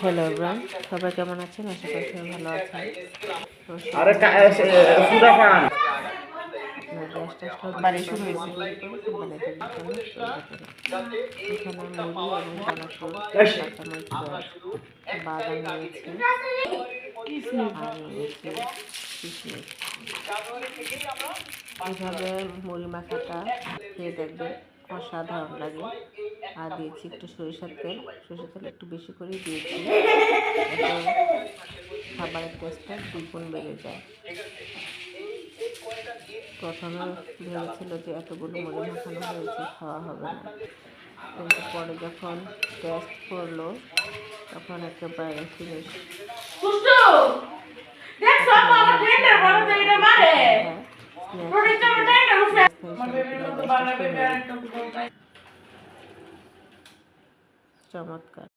Hello everyone, সবাই কেমন আছেন? আশা করি সবাই ভালো আছেন। বাড়ি শুরু হয়েছে এখানে মুড়ি এবং চানাচুর, কাঁচামরিচ, বাদাম নিয়েছি আর নিয়েছি কিশমিশ। এভাবে মুড়ি মাখাটা খেয়ে দেখবেন, অসাধারণ লাগে। আর দিয়েছি একটু সরিষার তেল একটু বেশি করে দিয়েছি, এতে খাবারের টেস্টটা দ্বিগুণ বেড়ে যায়। প্রথমে ভেবেছিল যে এতগুলো মুড়ি মাখানো হয়েছে, খাওয়া হবে না, কিন্তু পরে যখন টেস্ট করলো তখন একেবারে ফিনিশ। চমৎকার।